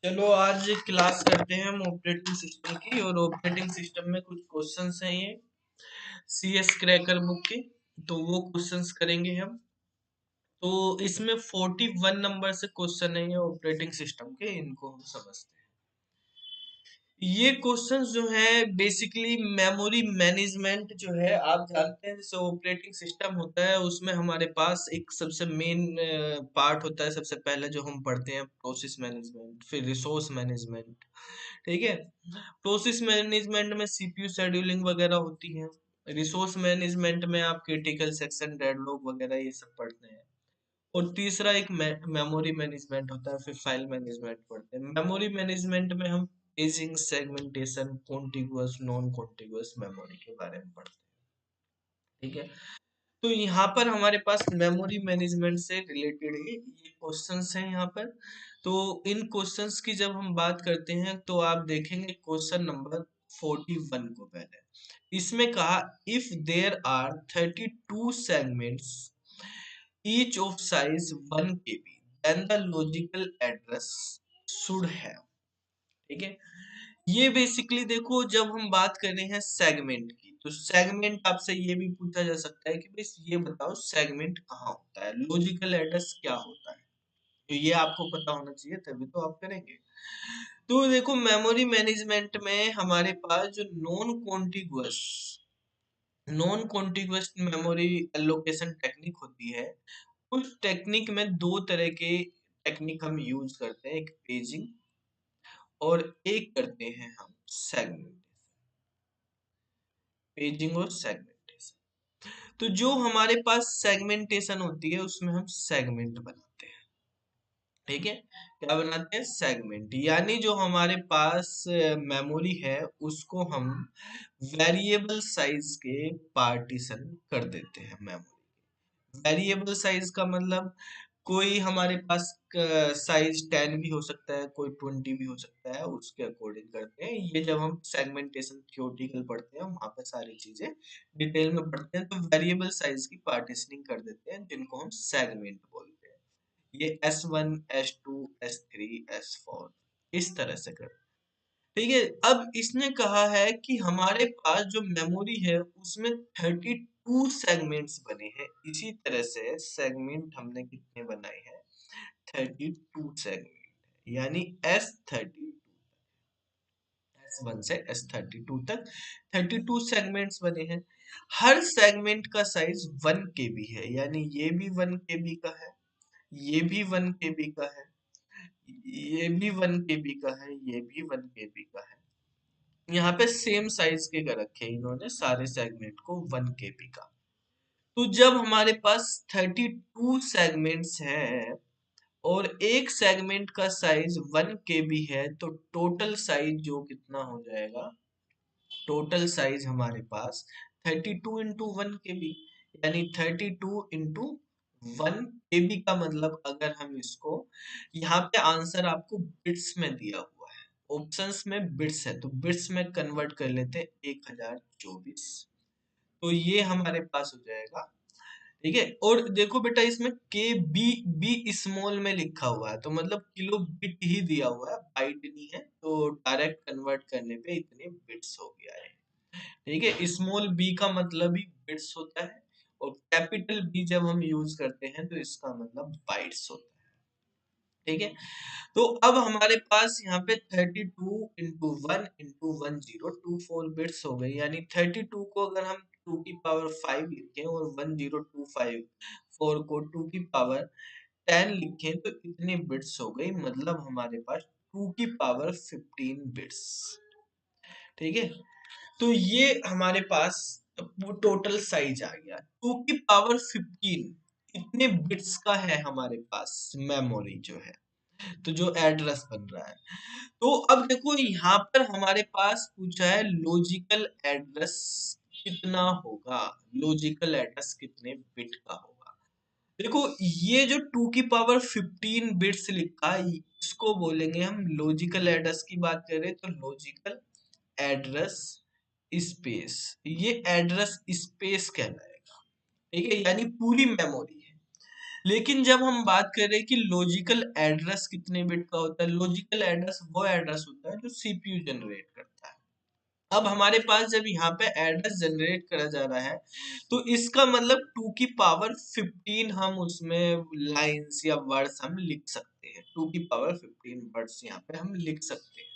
चलो आज क्लास करते हैं हम ऑपरेटिंग सिस्टम की। और ऑपरेटिंग सिस्टम में कुछ क्वेश्चंस हैं ये सी एस क्रैकर बुक के। तो वो क्वेश्चंस करेंगे हम। तो इसमें 41 नंबर से क्वेश्चन है ये ऑपरेटिंग सिस्टम के, इनको हम समझते हैं। ये क्वेश्चंस जो है बेसिकली मेमोरी मैनेजमेंट जो है, आप जानते हैं जैसे ऑपरेटिंग सिस्टम होता है उसमें हमारे पास एक सबसे मेन पार्ट होता है। सबसे पहले जो हम पढ़ते हैं प्रोसेस मैनेजमेंट, फिर रिसोर्स मैनेजमेंट। ठीक है। प्रोसेस मैनेजमेंट में सीपीयू शेड्यूलिंग वगैरह होती है। रिसोर्स मैनेजमेंट में आप क्रिटिकल सेक्शन, डेडलॉक वगैरह ये सब पढ़ते हैं। और तीसरा एक मेमोरी मैनेजमेंट होता है, फिर फाइल मैनेजमेंट पढ़ते हैं। मेमोरी मैनेजमेंट में हम paging, segmentation, contiguous, non contiguous memory के बारे में पढ़ते हैं। ठीक है। तो यहाँ पर हमारे पास मेमोरी मैनेजमेंट से रिलेटेड ही ये क्वेश्चंस हैं यहाँ पर। तो इन क्वेश्चंस की जब हम बात करते हैं तो आप देखेंगे क्वेश्चन नंबर 41 को। पहले इसमें कहा, if there are 32 segments each of size 1 KB, then the logical address should have। ठीक है। ये बेसिकली देखो, जब हम बात कर रहे हैं सेगमेंट की, तो सेगमेंट आपसे ये भी पूछा जा सकता है कि भाई ये बताओ सेगमेंट कहाँ होता है, लॉजिकल एड्रेस क्या होता है। तो ये आपको पता होना चाहिए, तभी तो आप करेंगे। तो देखो मेमोरी मैनेजमेंट में हमारे पास जो non contiguous memory allocation technique होती है, उस टेक्निक में दो तरह के टेक्निक हम यूज करते हैं, एक पेजिंग और एक करते हैं हम सेगमेंट। पेजिंग और सेगमेंटेशन। तो जो हमारे पास सेगमेंटेशन होती है उसमें हम सेगमेंट बनाते हैं। ठीक है। क्या बनाते हैं? सेगमेंट। यानी जो हमारे पास मेमोरी है उसको हम वेरिएबल साइज के पार्टीशन कर देते हैं मेमोरी। वेरिएबल साइज का मतलब कोई हमारे पास साइज 10 भी हो सकता है, कोई 20 भी हो सकता है, उसके अकॉर्डिंग करते हैं। ये जब हम सेगमेंटेशन थ्योरेटिकल पढ़ते हैं वहां पे सारी चीजें डिटेल में पढ़ते हैं, तो वेरिएबल साइज की पार्टीशनिंग कर देते हैं जिनको हम सेगमेंट बोलते हैं। ये S1, S2, S3, S4 इस तरह से कर। ठीक है। अब इसने कहा है कि हमारे पास जो मेमोरी है उसमें 32 सेगमेंट्स बने हैं। इसी तरह से सेगमेंट हमने कितने बनाए हैं? 32 सेगमेंट, यानी S32, S1 से S32 तक 32 सेगमेंट्स बने हैं। हर सेगमेंट का साइज 1 KB है, यानी ये भी 1 KB का है, ये भी 1 KB का है, ये भी 1 KB का है, ये भी 1 KB का है। यहाँ पे सेम साइज के कर रखे हैं इन्होंने सारे सेगमेंट को, 1 KB का। तो जब हमारे पास 32 सेगमेंट्स हैं और एक सेगमेंट का साइज 1 KB है, तो टोटल साइज जो कितना हो जाएगा? टोटल साइज हमारे पास 32 इंटू 1 KB, यानी 32 इंटू 1 KB का मतलब अगर हम इसको, यहाँ पे आंसर आपको बिट्स में दिया हुआ है, ऑप्शंस में बिट्स है, तो बिट्स में कन्वर्ट कर लेते हैं 1024। तो ये हमारे पास हो जाएगा। ठीक है। और देखो बेटा, इसमें के बी स्मॉल में लिखा हुआ है, तो मतलब किलो बिट ही दिया हुआ है, बाइट नहीं है, तो डायरेक्ट कन्वर्ट करने पे इतने बिट्स हो गया है। ठीक है। स्मॉल बी का मतलब ही बिट्स होता है, और कैपिटल बी जब हम यूज करते हैं तो इसका मतलब बाइट्स होता है। ठीक है। तो अब हमारे पास यहाँ पे 32 इंटू 1 इंटू 10 24 बिट्स हो गई, यानी 32 को अगर हम 2 की पावर 5 लिखें और 1024 को 2 की पावर 10 लिखें तो इतने बिट्स हो गई, मतलब हमारे पास 2 की पावर 15 बिट्स। ठीक है। तो ये हमारे पास वो टोटल साइज आ गया, 2 की पावर 15 इतने बिट्स का है हमारे पास मेमोरी जो है, तो जो एड्रेस बन रहा है। तो अब देखो यहाँ पर हमारे पास पूछा है लॉजिकल एड्रेस कितना होगा, लॉजिकल एड्रेस कितने बिट का होगा। देखो ये जो 2 की पावर 15 बिट्स लिखा है, इसको बोलेंगे हम लॉजिकल एड्रेस। की बात करें तो लॉजिकल एड्रेस स्पेस, ये एड्रेस स्पेस कहलाएगा। ठीक है, यानी पूरी मेमोरी है। लेकिन जब हम बात करें कि लॉजिकल एड्रेस कितने बिट का होता है, लॉजिकल एड्रेस वो एड्रेस होता है जो सीपीयू जनरेट करता है। अब हमारे पास जब यहाँ पे एड्रेस जनरेट करा जा रहा है, तो इसका मतलब 2 की पावर 15 हम उसमें लाइंस या वर्ड्स हम लिख सकते हैं। 2 की पावर 15 वर्ड्स यहाँ पे हम लिख सकते हैं।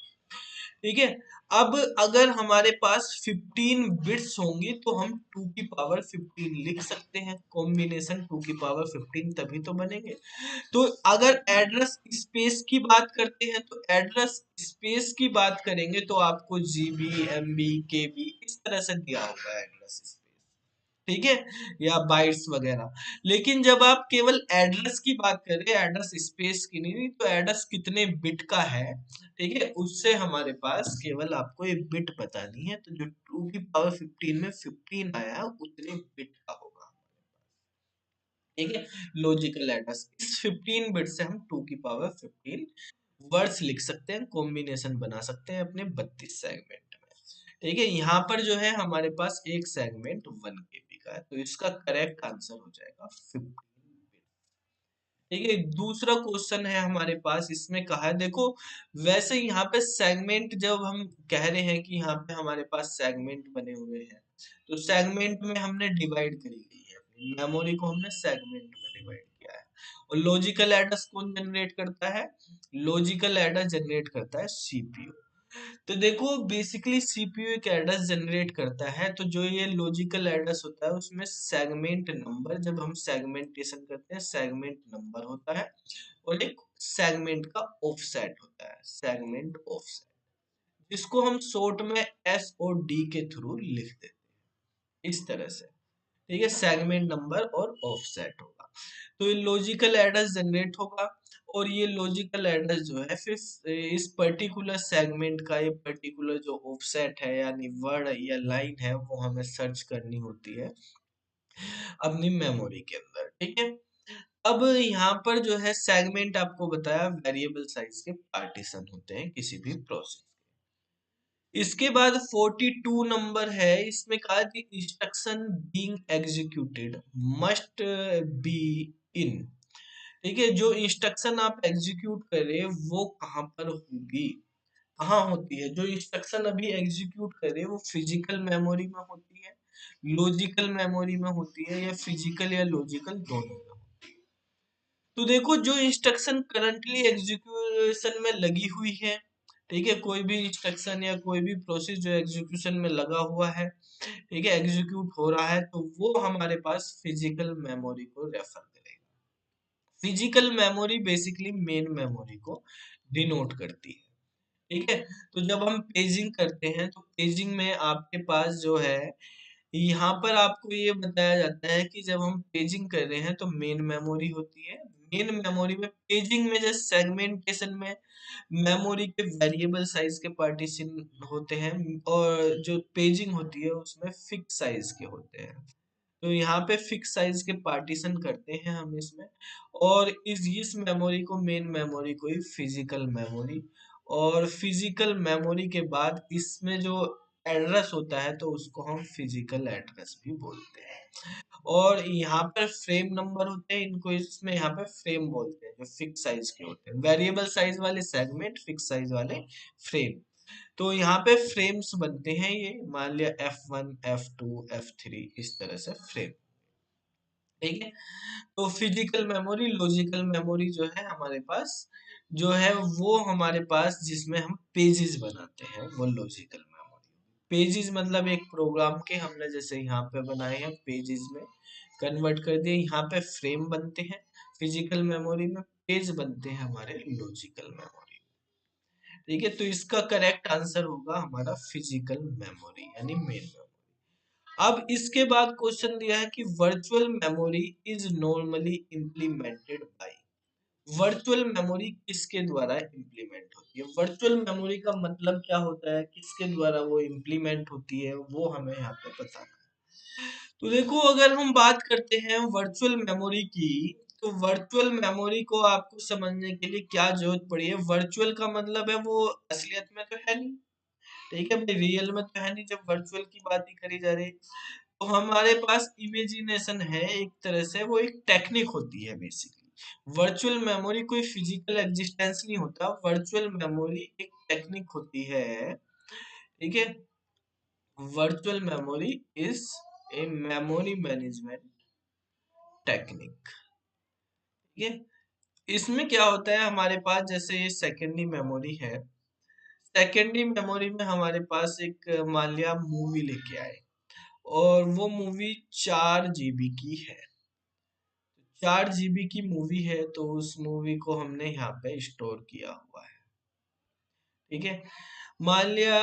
ठीक है। अब अगर हमारे पास 15 बिट्स होंगी तो हम 2 की पावर 15 लिख सकते हैं। कॉम्बिनेशन 2 की पावर 15 तभी तो बनेंगे। तो अगर एड्रेस स्पेस की बात करते हैं, तो एड्रेस स्पेस की बात करेंगे तो आपको जीबी, एमबी, केबी इस तरह से दिया होगा एड्रेस स्पेस। ठीक है, या बाइट्स वगैरह। लेकिन जब आप केवल एड्रेस की बात कर रहे हैं, एड्रेस स्पेस की नहीं, तो एड्रेस कितने बिट का है, ठीक है, उससे हमारे पास केवल आपको ये बिट बतानी है। तो जो 2 की पावर 15 में 15 आया उतने बिट का होगा। ठीक है, लॉजिकल एड्रेस इस 15 बिट से हम 2 की पावर 15 वर्ड्स लिख सकते हैं, कॉम्बिनेशन बना सकते हैं अपने 32 सेगमेंट में। ठीक है, यहाँ पर जो है हमारे पास एक सेगमेंट 1 केबी का है, तो इसका करेक्ट आंसर हो जाएगा 15 बिट। ठीक है, दूसरा क्वेश्चन है हमारे पास, इसमें कहा है, देखो वैसे यहाँ पे सेगमेंट जब हम कह रहे हैं कि यहाँ पे हमारे पास सेगमेंट बने हुए हैं, तो सेगमेंट में हमने डिवाइड करी गई है, अपनी मेमोरी को हमने सेगमेंट में डिवाइड किया है। और लॉजिकल एड्रेस कौन जनरेट करता है? लॉजिकल एड्रेस जनरेट करता है सीपीयू। तो देखो बेसिकली सीपीयू एक एड्रेस जनरेट करता है, तो जो ये लॉजिकल एड्रेस होता है उसमें सेगमेंट नंबर, जब हम सेगमेंटेशन करते हैं सेगमेंट नंबर होता है, और एक सेगमेंट का ऑफसेट होता है, सेगमेंट ऑफसेट, जिसको हम शॉर्ट में एस और डी के थ्रू लिख देते हैं इस तरह से। ठीक है, सेगमेंट नंबर और ऑफसेट होगा। तो ये लॉजिकल एड्रेस जनरेट होगा, और ये लॉजिकल एड्रेस जो है फिर इस पर्टिकुलर सेगमेंट का ये पर्टिकुलर जो ऑफसेट है यानी वर्ड या लाइन है वो हमें सर्च करनी होती है अपनी मेमोरी के अंदर। ठीक है, अब यहाँ पर जो है सेगमेंट आपको बताया वेरिएबल साइज के पार्टीशन होते हैं किसी भी प्रोसेस। इसके बाद 42 नंबर है, इसमें कहा कि instruction being executed must be in. ठीक है, जो इंस्ट्रक्शन आप एग्जीक्यूट कर रहे हैं वो कहाँ पर होगी, कहाँ होती है? जो इंस्ट्रक्शन अभी एग्जीक्यूट कर रहे हैं वो फिजिकल मेमोरी में होती है, लॉजिकल मेमोरी में होती है, या फिजिकल या लॉजिकल दोनों में? तो देखो जो इंस्ट्रक्शन करंटली एग्जीक्यूशन में लगी हुई है, ठीक है, कोई भी इंस्ट्रक्शन या कोई भी प्रोसेस जो एग्जीक्यूशन में लगा हुआ है, ठीक है, एग्जीक्यूट हो रहा है, तो वो हमारे पास फिजिकल मेमोरी को रेफर करेगा। Physical memory basically main memory को डिनोट करती है। ठीक है, तो जब हम पेजिंग करते हैं तो पेजिंग में आपके पास जो है, यहाँ पर आपको ये बताया जाता है कि जब हम पेजिंग कर रहे हैं तो मेन मेमोरी होती है। मेन मेमोरी में पेजिंग में जैसे सेगमेंटेशन में मेमोरी के वेरिएबल साइज के पार्टीशन होते हैं, और जो पेजिंग होती है उसमें फिक्स साइज के होते हैं। तो यहाँ पे फिक्स साइज के पार्टीशन करते हैं हम इसमें, और इस मेमोरी को मेन मेमोरी को ही फिजिकल मेमोरी, और फिजिकल मेमोरी के बाद इसमें जो एड्रेस होता है तो उसको हम फिजिकल एड्रेस भी बोलते हैं। और यहाँ पर फ्रेम नंबर होते हैं, इनको इसमें यहाँ पे फ्रेम बोलते हैं, जो फिक्स साइज के होते हैं, वेरिएबल साइज वाले सेगमेंट, फिक्स साइज वाले फ्रेम। तो यहाँ पे फ्रेम्स बनते हैं, ये मान लिया F1 F2 F3 इस तरह से फ्रेम। ठीक है, तो फिजिकल मेमोरी लॉजिकल मेमोरी जो है हमारे पास, जो है वो हमारे पास जिसमें हम पेजेस बनाते हैं वो लॉजिकल मेमोरी। पेजेस मतलब एक प्रोग्राम के हमने जैसे यहाँ पे बनाए हैं पेजेस में कन्वर्ट कर दिए, यहाँ पे फ्रेम बनते हैं फिजिकल मेमोरी में, पेज बनते हैं हमारे लॉजिकल मेमोरी। ठीक है, तो इसका करेक्ट आंसर होगा हमारा फिजिकल मेमोरी यानी मेन मेमोरी। अब इसके बाद क्वेश्चन दिया है कि virtual memory is normally implemented by. Virtual memory किसके द्वारा इम्प्लीमेंट होती है? वर्चुअल मेमोरी का मतलब क्या होता है, किसके द्वारा वो इम्प्लीमेंट होती है, वो हमें यहाँ पे बताना है। तो देखो अगर हम बात करते हैं वर्चुअल मेमोरी की, तो वर्चुअल मेमोरी को आपको समझने के लिए क्या जरूरत पड़ी है? वर्चुअल का मतलब है वो असलियत में तो है नहीं, ठीक है भाई, रियल में तो है नहीं जब वर्चुअल की बात ही करी जा रही है। तो हमारे पास इमेजिनेशन है एक तरह से, वो एक टेक्निक होती है बेसिकली। वर्चुअल मेमोरी कोई फिजिकल एग्जिस्टेंस नहीं होता, वर्चुअल मेमोरी एक टेक्निक होती है, ठीक है। Virtual memory is a memory management technique, ठीक है। इसमें क्या होता है हमारे पास, जैसे ये सेकेंडरी मेमोरी है, सेकेंडरी मेमोरी में हमारे पास एक मान लिया मूवी लेके आए, और वो मूवी 4 GB की है। 4 GB की मूवी है, तो उस मूवी को हमने यहाँ पे स्टोर किया हुआ है, ठीक है। मान लिया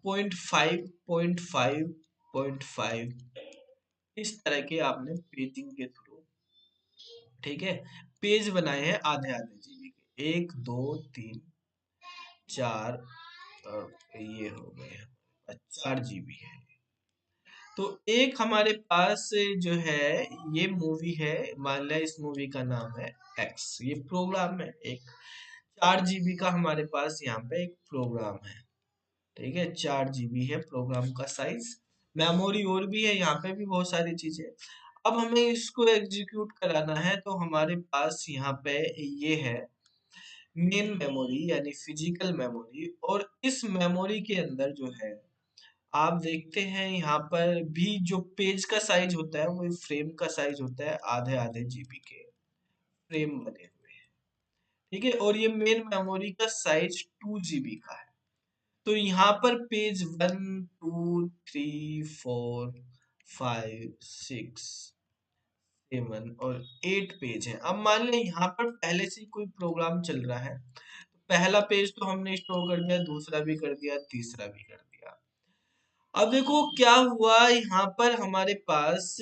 0.5 0.5 0.5 इस तरह के आपने पेजिंग के थ्रू, ठीक है, पेज बनाए हैं आधे आधे GB के, 1 2 3 4, और ये हो गए हैं 4 GB है। तो एक हमारे पास जो है ये मूवी है, मान लिया इस मूवी का नाम है एक्स, ये प्रोग्राम है एक, 4 GB का हमारे पास यहाँ पे एक प्रोग्राम है, ठीक है। 4 GB है प्रोग्राम का साइज, मेमोरी और भी है, यहाँ पे भी बहुत सारी चीजें। अब हमें इसको एग्जीक्यूट कराना है, तो हमारे पास यहाँ पे ये है मेन मेमोरी यानी फिजिकल मेमोरी, और इस मेमोरी के अंदर जो है आप देखते हैं यहाँ पर भी जो पेज का साइज होता है वो फ्रेम का साइज होता है, आधे आधे GB के फ्रेम बने हुए हैं, ठीक है। और ये मेन मेमोरी का साइज 2 GB का है। तो यहाँ पर पेज 1 2 3 4 5 6 7 और 8 पेज है। अब मान लें यहाँ पर पहले से ही कोई प्रोग्राम चल रहा है, पहला पेज तो हमने स्टोर कर दिया, दूसरा भी कर दिया, तीसरा भी कर दिया। अब देखो क्या हुआ यहाँ पर हमारे पास,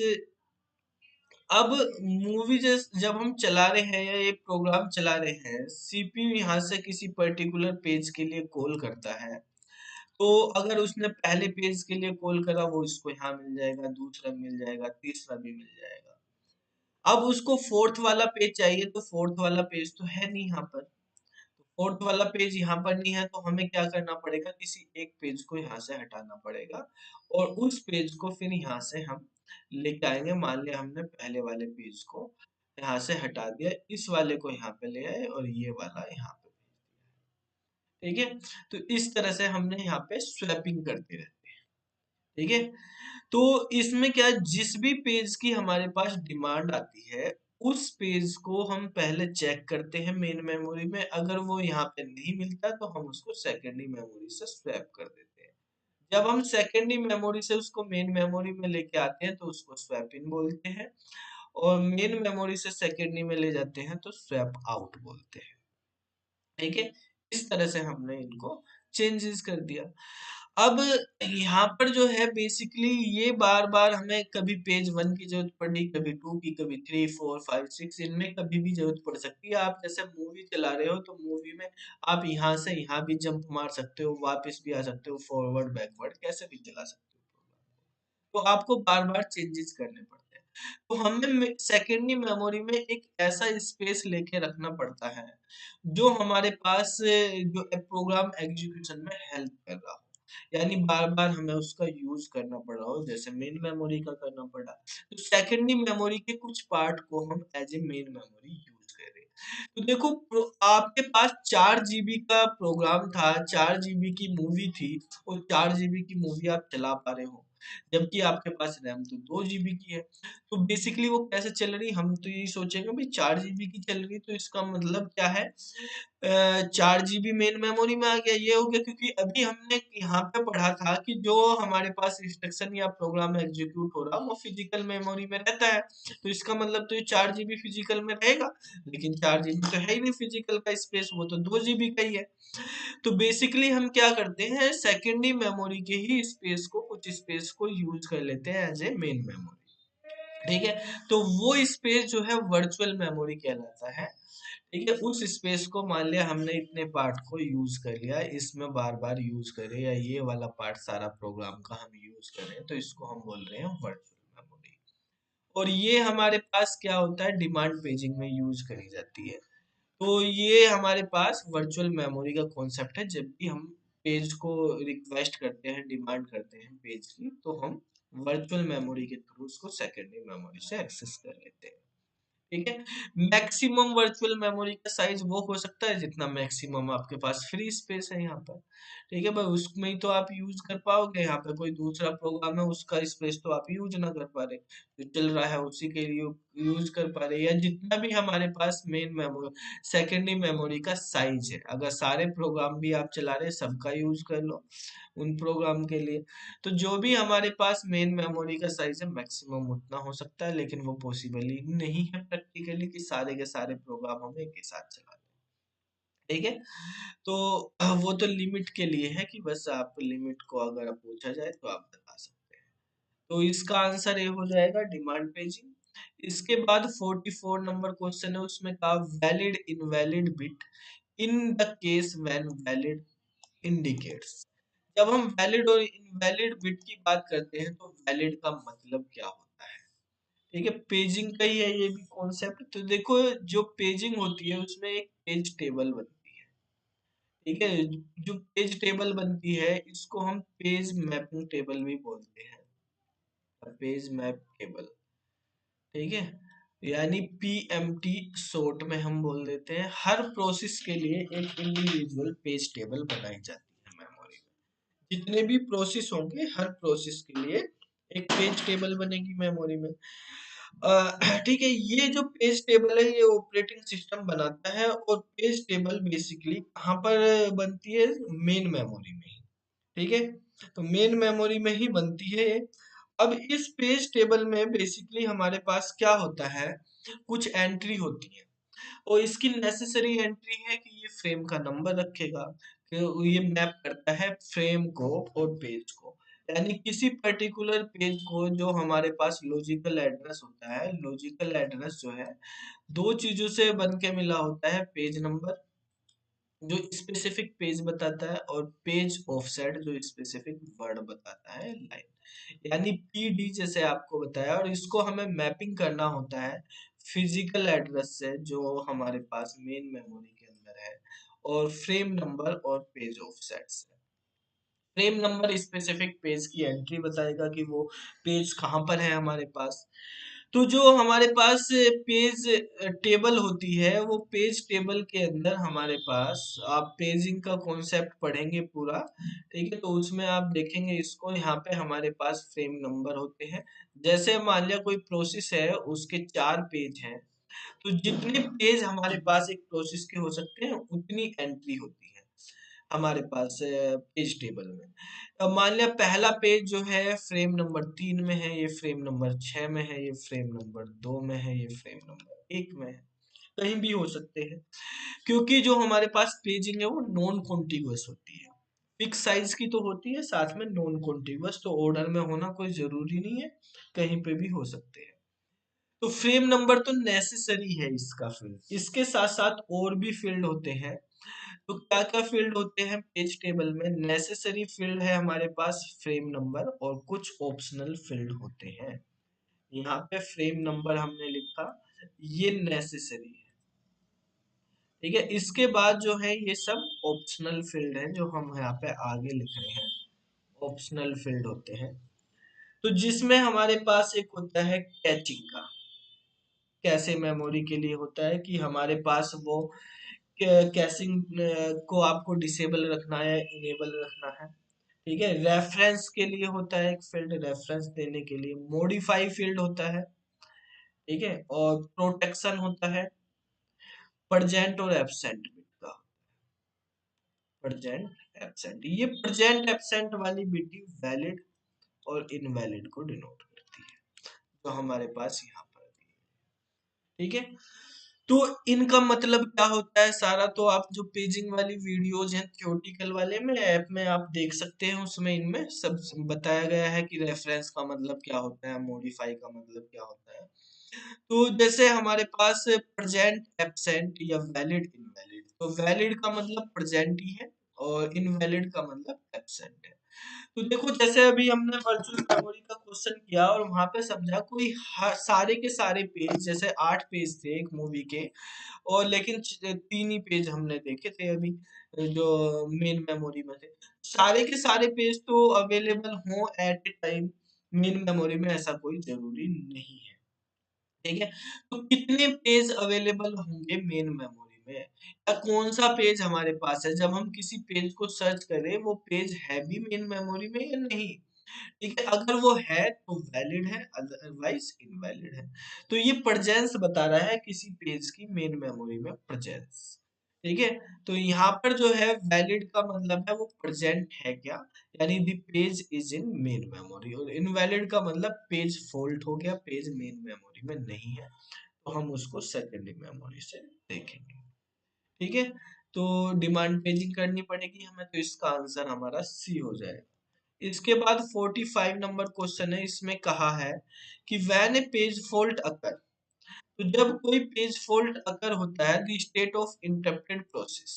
अब मूवी जब हम चला रहे हैं या ये प्रोग्राम चला रहे हैं, सीपीयू यहाँ से किसी पर्टिकुलर पेज के लिए कॉल करता है। तो अगर उसने पहले पेज के लिए कॉल करा, वो इसको यहाँ मिल जाएगा, दूसरा मिल जाएगा, तीसरा भी मिल जाएगा। अब उसको फोर्थ वाला पेज चाहिए, तो फोर्थ वाला पेज तो है नहीं यहाँ पर, फोर्थ वाला पेज यहाँ पर नहीं है, तो हमें क्या करना पड़ेगा, किसी एक पेज को यहाँ से हटाना पड़ेगा, और उस पेज को फिर यहाँ से हम लेके आएंगे। मान लिया हमने पहले वाले पेज को यहाँ से हटा दिया, इस वाले को यहाँ पे ले आए और ये वाला यहाँ पे, ठीक है। तो इस तरह से हमने यहाँ पे स्वैपिंग करते रहते हैं, ठीक है। तो इसमें क्या है, जिस भी पेज की हमारे पास डिमांड आती है, उस पेज को हम पहले चेक करते हैं मेन मेमोरी में, अगर वो यहाँ पे नहीं मिलता तो हम उसको सेकेंडरी मेमोरी से स्वैप कर देते हैं। जब हम सेकेंडरी मेमोरी से उसको मेन मेमोरी में लेके आते हैं तो उसको स्वैप इन बोलते हैं, और मेन मेमोरी से सेकेंडरी में ले जाते हैं तो स्वैप आउट बोलते हैं, ठीक है। इस तरह से हमने इनको चेंजेस कर दिया। अब यहाँ पर जो है बेसिकली ये बार बार हमें कभी पेज 1 की जरूरत पड़ी, कभी 2 की, कभी 3 4 5 6, इनमें कभी भी जरूरत पड़ सकती है। आप जैसे मूवी चला रहे हो तो मूवी में आप यहाँ से यहाँ भी जंप मार सकते हो, वापस भी आ सकते हो, फॉरवर्ड बैकवर्ड कैसे भी चला सकते हो, तो आपको बार बार चेंजेस करने पड़ते हैं। तो हमें सेकेंडरी मेमोरी में एक ऐसा स्पेस लेके रखना पड़ता है जो हमारे पास जो प्रोग्राम एग्जीक्यूशन में हेल्प कर रहा हो, यानी बार बार हमें उसका यूज करना पड़ रहा हो, जैसे मेन मेमोरी का करना पड़ा, तो सेकेंडरी मेमोरी के कुछ पार्ट को हम as a main memory use कर रहे हैं। तो देखो आपके पास 4 GB का प्रोग्राम था, 4 GB की मूवी थी, और 4 GB की मूवी आप चला पा रहे हो, जबकि आपके पास रैम तो 2 GB की है। तो बेसिकली वो कैसे चल रही, हम तो यही सोचेंगे भाई 4 GB की चल रही, तो इसका मतलब क्या है, 4 GB मेन मेमोरी में आ गया। ये हो गया क्योंकि अभी हमने यहाँ पे पढ़ा था कि जो हमारे पास इंस्ट्रक्शन या प्रोग्राम एग्जीक्यूट हो रहा वो फिजिकल मेमोरी में रहता है, तो इसका मतलब तो ये 4 GB फिजिकल में रहेगा, लेकिन 4 GB तो है ही नहीं फिजिकल का स्पेस, वो तो 2 GB का ही है। तो बेसिकली हम क्या करते हैं, सेकेंडरी मेमोरी के ही स्पेस को, कुछ स्पेस को यूज कर लेते हैं एज ए मेन मेमोरी, ठीक है। तो वो स्पेस जो है वर्चुअल मेमोरी कहलाता है, ठीक है। उस स्पेस को मान लिया हमने इतने पार्ट को यूज कर लिया, इसमें बार बार यूज करें, या ये वाला पार्ट सारा प्रोग्राम का हम यूज करें, तो इसको हम बोल रहे हैं वर्चुअल मेमोरी। और ये हमारे पास क्या होता है, डिमांड पेजिंग में यूज करी जाती है। तो ये हमारे पास वर्चुअल मेमोरी का कॉन्सेप्ट है, जब भी हम पेज को रिक्वेस्ट करते हैं, डिमांड करते हैं पेज की, तो हम वर्चुअल मेमोरी के थ्रू उसको सेकेंडरी मेमोरी से एक्सेस कर लेते हैं। ठीक है। मैक्सिमम वर्चुअल मेमोरी का साइज वो हो सकता है जितना मैक्सिमम आपके पास फ्री स्पेस है यहाँ पर। ठीक है भाई, उसमें ही तो आप यूज कर पाओगे, यहाँ पे कोई दूसरा प्रोग्राम है उसका स्पेस तो आप यूज ना कर पा रहे, जो चल रहा है उसी के लिए यूज कर पा रहे, या जितना भी हमारे पास मेन मेमोरी सेकेंडरी मेमोरी का साइज है, अगर सारे प्रोग्राम भी आप चला रहे सबका यूज कर लो उन प्रोग्राम के लिए। तो जो भी हमारे पास मेन मेमोरी का साइज है मैक्सिमम उतना हो सकता है, लेकिन वो पॉसिबल ही नहीं है प्रैक्टिकली कि सारे के सारे प्रोग्राम हम एक ही साथ चला लें। ठीक है। तो वो तो लिमिट के लिए है कि बस आप लिमिट को अगर पूछा जाए तो आप बता सकते हैं। तो इसका आंसर ये हो जाएगा डिमांड पेजिंग। इसके बाद 44 नंबर क्वेश्चन है, उसमें कहा valid invalid bit in the case when valid indicates. जब हम वैलिड और इनवैलिड बिट की बात करते हैं तो वैलिड का मतलब क्या होता है। ठीक है, पेजिंग का ही है ये भी कॉन्सेप्ट। तो देखो, जो पेजिंग होती है उसमें एक पेज टेबल बनती है। ठीक है, जो पेज टेबल बनती है इसको हम पेज मैपिंग टेबल भी बोलते हैं, पेज मैप टेबल। ठीक है, यानी पीएमटी शॉर्ट में हम बोल देते हैं। हर प्रोसेस के लिए एक इंडिविजुअल पेज टेबल बनाई जाती है मेमोरी में। जितने भी प्रोसेस होंगे हर प्रोसेस के लिए एक पेज टेबल बनेगी मेमोरी में। ठीक है, ये जो पेज टेबल है ये ऑपरेटिंग सिस्टम बनाता है, और पेज टेबल बेसिकली कहाँ पर बनती है, मेन मेमोरी में ही। ठीक है, तो मेन मेमोरी में ही बनती है ये। अब इस पेज टेबल में बेसिकली हमारे पास क्या होता है, कुछ एंट्री होती है, और इसकी नेसेसरी एंट्री है कि ये फ्रेम का नंबर रखेगा, कि ये मैप करता है फ्रेम को और पेज को। यानी किसी पर्टिकुलर पेज को जो हमारे पास लॉजिकल एड्रेस होता है, लॉजिकल एड्रेस जो है दो चीजों से बन के मिला होता है, पेज नंबर जो स्पेसिफिक पेज बताता है, और पेज ऑफसेट जो स्पेसिफिक वर्ड बताता है, लाइन। यानी पीडी जैसे आपको बताया, और इसको हमें मैपिंग करना होता है फिजिकल एड्रेस से जो हमारे पास मेन मेमोरी के अंदर है, और फ्रेम नंबर और पेज ऑफसेट से। फ्रेम नंबर स्पेसिफिक पेज की एंट्री बताएगा कि वो पेज कहाँ पर है हमारे पास। तो जो हमारे पास पेज टेबल होती है, वो पेज टेबल के अंदर हमारे पास आप पेजिंग का कॉन्सेप्ट पढ़ेंगे पूरा। ठीक है, तो उसमें आप देखेंगे इसको, यहाँ पे हमारे पास फ्रेम नंबर होते हैं। जैसे मान लिया कोई प्रोसेस है उसके 4 पेज हैं, तो जितने पेज हमारे पास एक प्रोसेस के हो सकते हैं उतनी एंट्री होती है हमारे पास पेज टेबल में। अब मान लिया पहला पेज जो है फ्रेम नंबर 3 में है, ये फ्रेम नंबर 6 में है, ये फ्रेम नंबर 2 में है, ये फ्रेम नंबर 1 में है, कहीं भी हो सकते हैं। क्योंकि जो हमारे पास पेजिंग है वो नॉन कॉन्टिग्युअस होती है, फिक्स साइज की तो होती है, साथ में नॉन कॉन्टिग्युअस, तो ऑर्डर में होना कोई जरूरी नहीं है, कहीं पे भी हो सकते हैं। तो फ्रेम नंबर तो नेसेसरी है इसका फील्ड, इसके साथ साथ और भी फील्ड होते हैं। तो क्या क्या फील्ड होते हैं पेज टेबल में, नेसेसरी फील्ड है हमारे पास फ्रेम नंबर, और कुछ ऑप्शनल फील्ड होते हैं। यहाँ पे फ्रेम नंबर हमने लिखा, ये नेसेसरी है। ठीक है, इसके बाद जो है ये सब ऑप्शनल फील्ड है जो हम यहाँ पे आगे लिख रहे हैं, ऑप्शनल फील्ड होते हैं। तो जिसमें हमारे पास एक होता है कैचिंग का, कैसे मेमोरी के लिए होता है कि हमारे पास वो कैशिंग को आपको डिसेबल रखना है, इनेबल रखना है। ठीक है, रेफरेंस के लिए होता है एक फील्ड, रेफरेंस देने के लिए। मॉडिफाई फील्ड होता है। ठीक है, और प्रोटेक्शन होता है, प्रेजेंट और एब्सेंट बिट का। प्रेजेंट एब्सेंट, ये प्रेजेंट एब्सेंट वाली बिट ही वैलिड और इनवैलिड को डिनोट करती है, तो हमारे पास यहाँ पर भी। ठीक है, तो इनका मतलब क्या होता है सारा, तो आप जो पेजिंग वाली वीडियोज हैं थ्योरेटिकल वाले में ऐप में आप देख सकते हैं, उसमें इनमें सब बताया गया है कि रेफरेंस का मतलब क्या होता है, मॉडिफाई का मतलब क्या होता है। तो जैसे हमारे पास प्रेजेंट एब्सेंट या वैलिड इनवैलिड, तो वैलिड का मतलब प्रेजेंट ही है, और इनवैलिड का मतलब एब्सेंट है। तो देखो, जैसे अभी हमने वर्चुअल मेमोरी का क्वेश्चन किया और वहां पे समझा कोई सारे के सारे पेज, जैसे 8 पेज थे एक मूवी के, और लेकिन 3 ही पेज हमने देखे थे अभी जो मेन मेमोरी में थे। सारे के सारे पेज तो अवेलेबल हों at a time main memory में ऐसा कोई जरूरी नहीं है। ठीक है, तो कितने पेज अवेलेबल होंगे मेन मेमोरी में, या कौन सा पेज हमारे पास है, जब हम किसी पेज को सर्च करें वो पेज है भी मेन मेमोरी में या नहीं। ठीक है, अगर वो है तो वैलिड है, अदरवाइज इनवैलिड है। तो ये प्रेजेंस बता रहा है किसी पेज की मेन मेमोरी में प्रेजेंस। ठीक है, तो यहाँ पर जो है वैलिड का मतलब है वो प्रेजेंट है क्या, यानी the page is in main memory, और इनवैलिड का मतलब पेज फॉल्ट हो गया, पेज मेन मेमोरी में नहीं है, तो हम उसको सेकेंडरी मेमोरी से देखेंगे। ठीक है, तो डिमांड पेजिंग करनी पड़ेगी हमें, तो इसका आंसर हमारा सी हो जाएगा। इसके बाद 45 नंबर क्वेश्चन है, इसमें कहा है कि व्हेन ए पेज फॉल्ट अकर, तो जब कोई पेज फॉल्ट अकर होता है the state of interrupted process,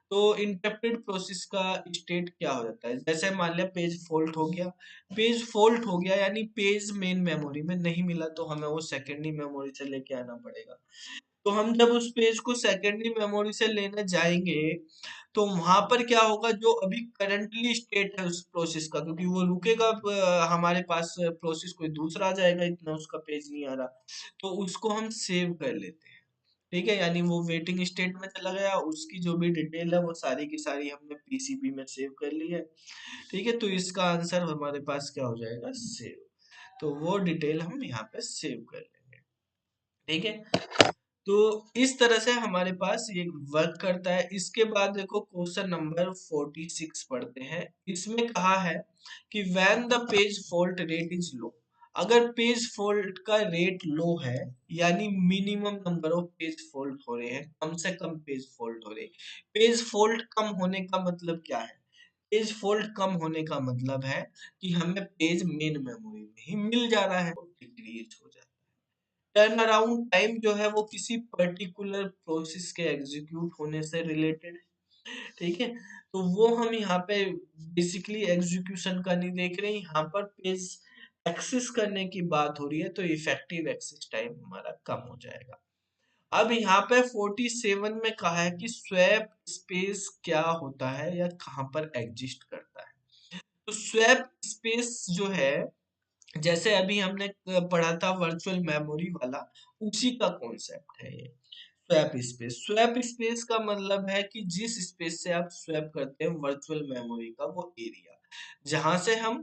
तो इंटरप्टेड प्रोसेस का स्टेट क्या हो जाता है, जैसे मान लिया पेज फॉल्ट हो गया, पेज फॉल्ट हो गया यानी पेज मेन मेमोरी में नहीं मिला, तो हमें वो सेकेंडरी मेमोरी से लेके आना पड़ेगा। तो हम जब उस पेज को सेकेंडरी मेमोरी से लेने जाएंगे, तो वहां पर क्या होगा, जो अभी करंटली स्टेट है उस प्रोसेस का, क्योंकि वो रुकेगा, हमारे पास प्रोसेस कोई दूसरा आ जाएगा, इतना उसका पेज नहीं आ रहा, तो उसको हम सेव कर लेते हैं। ठीक है, यानी वो वेटिंग स्टेट में चला गया, उसकी जो भी डिटेल है वो सारी की सारी हमने पीसीबी में सेव कर ली है। ठीक है, तो इसका आंसर हमारे पास क्या हो जाएगा, सेव। तो वो डिटेल हम यहाँ पे सेव कर लेंगे। ठीक है, तो इस तरह से हमारे पास ये वर्क करता है। इसके बाद देखो क्वेश्चन नंबर 46 पढ़ते हैं। इसमें कहा है कि when the page fault rate is low, अगर पेज फॉल्ट का रेट लो है, यानी minimum number of page fault हो रहे हैं, कम से कम पेज फॉल्ट हो रहे हैं। पेज फॉल्ट कम होने का मतलब क्या है, पेज फॉल्ट कम होने का मतलब है कि हमें पेज मेन मेमोरी में ही मिल जा रहा है, डिक्रीज हो जाता है। टर्न अराउंड टाइम जो है वो किसी पर्टिकुलर प्रोसेस के एग्जीक्यूट होने से रिलेटेड है। ठीक है, तो वो हम यहाँ पे बेसिकली एग्जीक्यूशन का नहीं देख रहे हैं, यहाँ पर पेज एक्सेस करने की बात हो रही है, तो इफेक्टिव एक्सेस टाइम हमारा कम हो जाएगा। अब यहाँ पे 47 में कहा है कि स्वैप स्पेस क्या होता है या कहाँ पर एग्जिस्ट करता है। तो स्वैप स्पेस जो है, जैसे अभी हमने पढ़ा था वर्चुअल मेमोरी वाला, उसी का कॉन्सेप्ट है ये स्वैप स्पेस। स्वैप स्पेस का मतलब है कि जिस स्पेस से आप स्वैप करते हैं वर्चुअल मेमोरी का वो एरिया, जहां से हम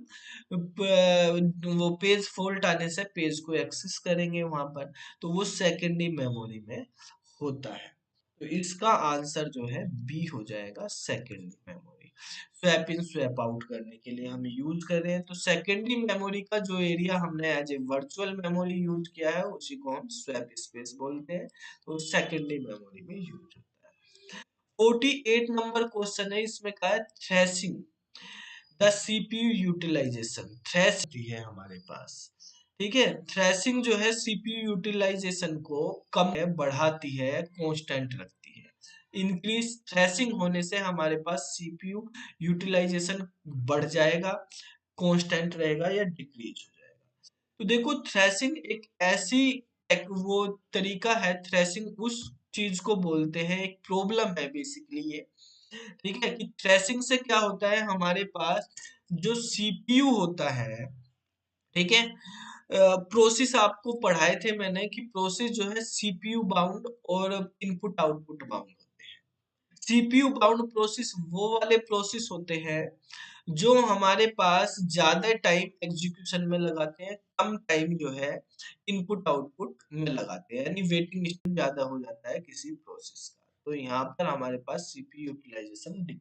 वो पेज फॉल्ट आने से पेज को एक्सेस करेंगे वहां पर, तो वो सेकेंडरी मेमोरी में होता है। तो इसका आंसर जो है बी हो जाएगा, secondary memory. Swap in swap out करने के लिए हम यूज कर रहे हैं, तो सेकेंडरी मेमोरी का जो एरिया हमने as a virtual memory use किया है उसी को हम स्वैप स्पेस बोलते हैं, तो सेकेंडरी मेमोरी में यूज होता है। 48 नंबर क्वेश्चन है, इसमें कहा है थ्रेसिंग द सीपीयू यूटिलाइजेशन। थ्रेस है हमारे पास। ठीक है, थ्रेसिंग जो है सीपीयू यूटिलाइजेशन को कम है, बढ़ाती है, कांस्टेंट रखती है। इंक्रीज थ्रेसिंग होने से हमारे पास सीपीयू यूटिलाइजेशन बढ़ जाएगा, कांस्टेंट रहेगा, या डिक्रीज हो जाएगा। तो देखो थ्रेसिंग एक ऐसी एक वो तरीका है, थ्रेसिंग उस चीज को बोलते हैं, एक प्रॉब्लम है बेसिकली ये। ठीक है, कि थ्रेसिंग से क्या होता है, हमारे पास जो सीपीयू होता है, ठीक है, प्रोसेस आपको पढ़ाए थे मैंने कि प्रोसेस जो है सीपीयू बाउंड और इनपुट आउटपुट बाउंड होते हैं। सीपीयू बाउंड प्रोसेस वो वाले प्रोसेस होते हैं जो हमारे पास ज्यादा टाइम एग्जीक्यूशन में लगाते हैं, कम टाइम जो है इनपुट आउटपुट में लगाते हैं, यानी वेटिंग टाइम ज्यादा हो जाता है किसी प्रोसेस का, तो यहाँ पर हमारे पास सीपीयू यूटिलाइजेशन डिक्रीज